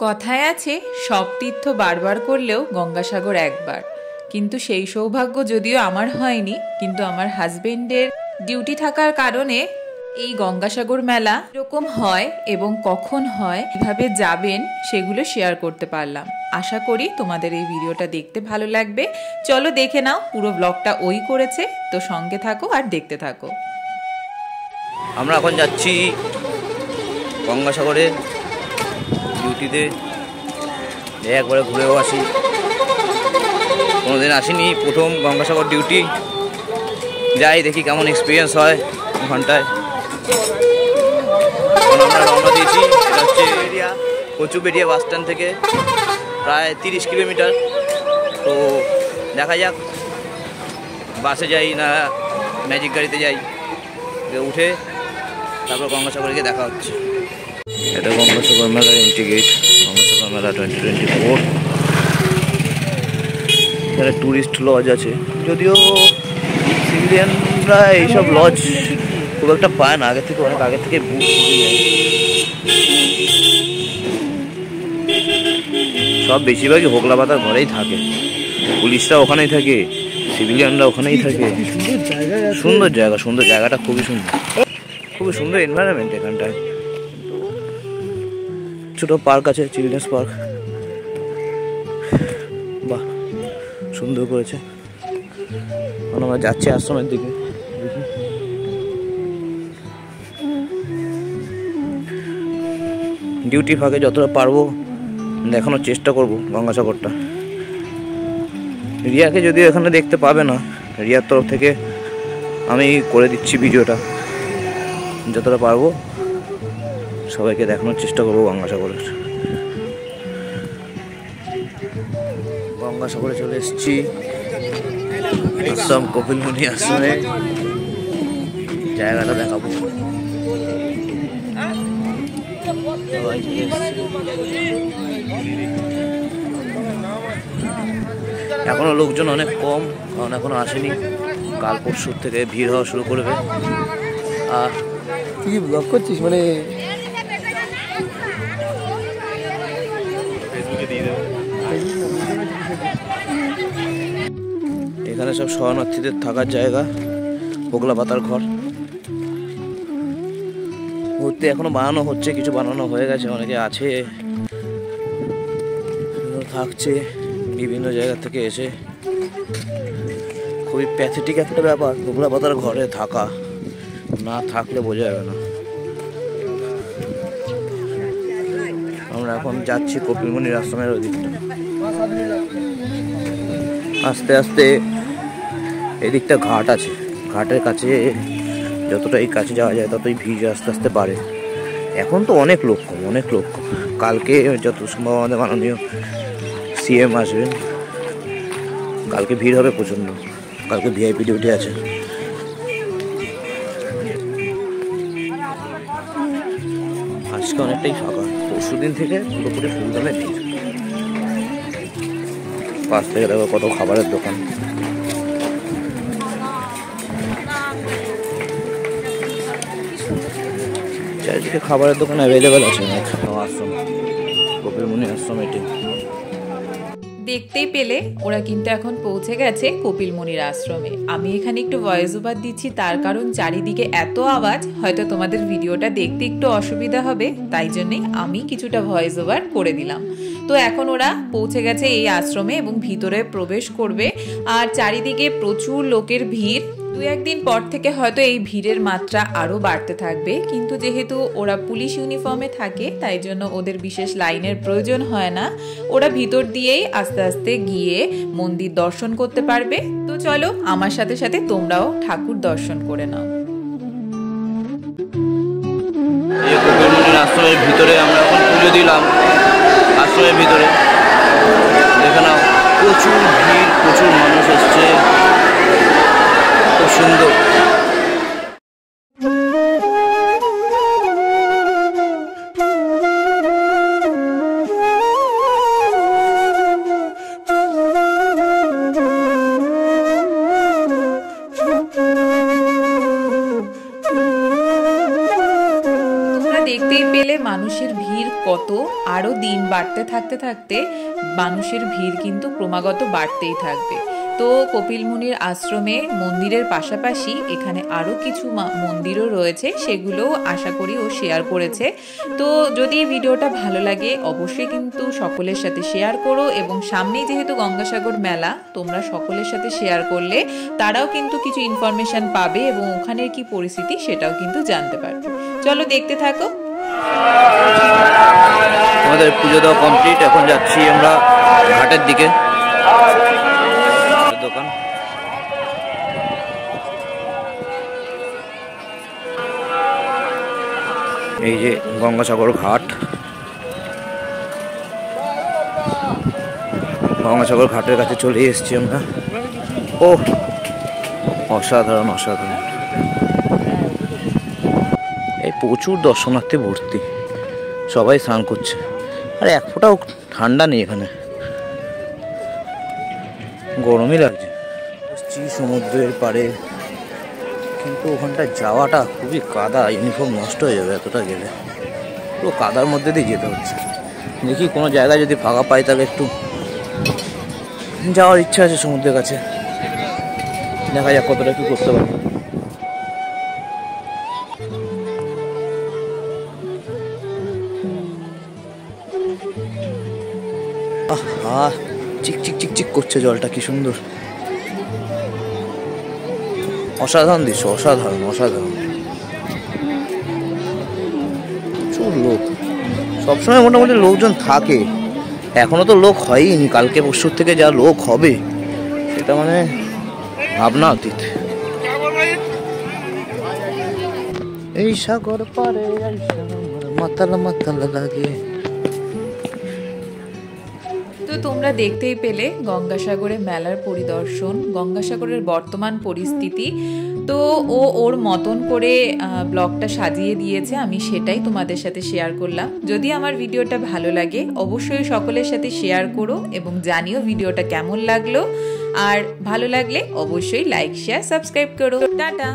কথায় আছে সব তীর্থ বারবার করলেও গঙ্গাসাগর একবার। কিন্তু সেই সৌভাগ্য যদিও আমার হয়নি, কিন্তু আমার হাজবেন্ডের ডিউটি থাকার কারণে এই গঙ্গাসাগর মেলা এরকম হয় এবং কখন হয়, কিভাবে যাবেন সেগুলো শেয়ার করতে পারলাম। আশা করি তোমাদের এই ভিডিওটা দেখতে ভালো লাগবে। চলো দেখে নাও, পুরো ব্লগটা ওই করেছে, তো সঙ্গে থাকো আর দেখতে থাকো। আমরা এখন যাচ্ছি গঙ্গাসাগরে ডিউটিতে, একবারে ঘুরেও আসি। কোনোদিন আসিনি, প্রথম গঙ্গাসাগর ডিউটি। যাই দেখি কেমন এক্সপিরিয়েন্স হয় ঘন্টায়। আমরা রওনা দিয়েছি, এটা হচ্ছে এরিয়া কচুবেড়িয়া বাস স্ট্যান্ড থেকে প্রায় 30 কিলোমিটার। তো দেখা যাক বাসে যাই না ম্যাজিক গাড়িতে যাই, উঠে তারপর গঙ্গাসাগরে গিয়ে দেখা হচ্ছে। এটা গঙ্গাসাগর মেলার এন্ট্রি গেট, গঙ্গাসাগর মেলা 2024। এখানে ট্যুরিস্ট লজ আছে, যদিও সিভিলিয়ানরা এইসব লজ খুব একটা পায় না, আগের থেকে অনেক আগে থেকে বুক করে যায়। সব বেশিরভাগই হোগলা পাতার ঘরেই থাকে, পুলিশরা ওখানেই থাকে, সিভিলিয়ানরা ওখানেই থাকে। সুন্দর জায়গা, সুন্দর জায়গাটা খুবই সুন্দর, খুবই সুন্দর এনভায়রনমেন্ট এখানটায়। ছোট পার্ক আছে, চিলড্রেন্স পার্ক, বাহ সুন্দর করেছে। আমরা যাচ্ছি আশ্রমের দিকে। ডিউটি ফাঁকে যতটা পারবো দেখানোর চেষ্টা করব গঙ্গাসাগরটা। রিয়াকে যদিও এখানে দেখতে পাবে না, রিয়ার তরফ থেকে আমি করে দিচ্ছি ভিডিওটা, যতটা পারবো সবাইকে দেখানোর চেষ্টা করবো গঙ্গাসাগরের। গঙ্গাসাগরে চলে এসেছি, আশ্রম কপিলমুনি আশ্রমে। জায়গাটা দেখাবো। এখনো লোকজন অনেক কম, কারণ এখনো আসেনি। কাল পরশুর থেকে ভিড় হওয়া শুরু করবে। আর তুই কি ব্লগ করছিস? মানে এখানে সব শরণার্থীদের থাকার জায়গা, হোগলা পাতার ঘর। ঘুরতে এখনো বানানো হচ্ছে, কিছু বানানো হয়ে গেছে, অনেকে আছে থাকছে বিভিন্ন জায়গা থেকে এসে। খুবই প্যাথেটিক একটা ব্যাপার হোগলা পাতার ঘরে থাকা, না থাকলে বোঝা যাবে না। আমরা এখন যাচ্ছি কপিলমুনির আশ্রমের ওদিকটা। আস্তে আস্তে এদিকটা ঘাট আছে, ঘাটের কাছে যতটা এই কাছে যাওয়া যায় ততই ভিড় আস্তে আস্তে বাড়ে। এখন তো অনেক লোক কম, অনেক লোক কম। কালকে যত সম্ভব আমাদের মাননীয় সিএম আসবেন, কালকে ভিড় হবে প্রচণ্ড। কালকে ভিআইপি ডিউটি আছে। আজকে অনেকটাই ফাঁকা, পরশুদিন থেকে পুরোপুরি ফুলদামে ভিড়। পাশ থেকে দেখো কত খাবারের দোকান। চারিদিকে খাবারের দোকান অ্যাভেলেবেল আছে অনেক। আশ্রম কপিলমুনি আশ্রম এটি। দেখতেই পেলে ওরা কিন্তু এখন পৌঁছে গেছে কপিলমুনির আশ্রমে। আমি এখানে একটু ভয়েস ওভার দিচ্ছি, তার কারণ চারিদিকে এত আওয়াজ, হয়তো তোমাদের ভিডিওটা দেখতে একটু অসুবিধা হবে, তাই জন্যই আমি কিছুটা ভয়েস ওভার করে দিলাম। তো এখন ওরা পৌঁছে গেছে এই আশ্রমে এবং ভিতরে প্রবেশ করবে। আর চারিদিকে প্রচুর লোকের ভিড়। দু একদিন পর থেকে হয়তো এই ভিড়ের মাত্রা আরও বাড়তে থাকবে, কিন্তু যেহেতু ওরা পুলিশ ইউনিফর্মে থাকে তাই জন্য ওদের বিশেষ লাইনের প্রয়োজন হয় না। ওরা ভিতর দিয়েই আস্তে আস্তে গিয়ে মন্দির দর্শন করতে পারবে। তো চলো আমার সাথে সাথে তোমরাও ঠাকুর দর্শন করে নাও। এই কপিলমুনির আশ্রমের ভিতরে আমরা এখন পুজো দিলাম। আশ্রমের ভিতরে দেখে নাও, প্রচুর ভিড়, প্রচুর মানুষ এসছে, খুব সুন্দর। দেখতেই পেলে মানুষের ভিড় কত, আরও দিন বাড়তে থাকতে থাকতে মানুষের ভিড় কিন্তু ক্রমাগত বাড়তেই থাকবে। তো কপিল মুনির আশ্রমে মন্দিরের পাশাপাশি এখানে আরও কিছু মন্দিরও রয়েছে, সেগুলোও আশা করি ও শেয়ার করেছে। তো যদি এই ভিডিওটা ভালো লাগে অবশ্যই কিন্তু সকলের সাথে শেয়ার করো, এবং সামনেই যেহেতু গঙ্গাসাগর মেলা, তোমরা সকলের সাথে শেয়ার করলে তারাও কিন্তু কিছু ইনফরমেশন পাবে এবং ওখানের কি পরিস্থিতি সেটাও কিন্তু জানতে পারবে। চলো দেখতে থাকো। আমাদের পুজো দেওয়া কমপ্লিট, এখন যাচ্ছি আমরা ঘাটের দিকে। দোকান এই যে গঙ্গাসাগর ঘাট, গঙ্গাসাগর ঘাটের কাছে চলে এসেছি আমরা। ও অসাধারণ অসাধারণ, এই প্রচুর দর্শনার্থী ভর্তি, সবাই স্নান করছে, আর এক ফোঁটাও ঠান্ডা নেই এখানে, গরমই লাগছে। সমুদ্রের পাড়ে, কিন্তু ওখানটায় যাওয়াটা খুবই কাদা, ইউনিফর্ম নষ্ট হয়ে যাবে এতটা গেলে, পুরো কাদার মধ্যে দিয়ে যেতে হচ্ছে। দেখি কোনো জায়গায় যদি ফাঁকা পাই তাহলে একটু যাওয়ার ইচ্ছা আছে সমুদ্রের কাছে, দেখা যাক কতটা কি করতে পারি। আহা, চিক চিক চিক চিক করছে জলটা, কি সুন্দর, অসাধারণ দৃশ্য, অসাধারণ অসাধারণ। প্রচুর লোক, সবসময় মোটামুটি লোকজন থাকে, এখনো তো লোক হয়নি, কালকে পরশুর থেকে যা লোক হবে সেটা মানে ভাবনা অতীত। এই সাগর পারে মাতালা মাতালা লাগে। তো তোমরা দেখতেই পেলে গঙ্গাসাগরে মেলার পরিদর্শন, গঙ্গাসাগরের বর্তমান পরিস্থিতি। তো ও ওর মতন করে ব্লগটা সাজিয়ে দিয়েছে, আমি সেটাই তোমাদের সাথে শেয়ার করলাম। যদি আমার ভিডিওটা ভালো লাগে অবশ্যই সকলের সাথে শেয়ার করো এবং জানিও ভিডিওটা কেমন লাগলো, আর ভালো লাগলে অবশ্যই লাইক শেয়ার সাবস্ক্রাইব করো। টাটা।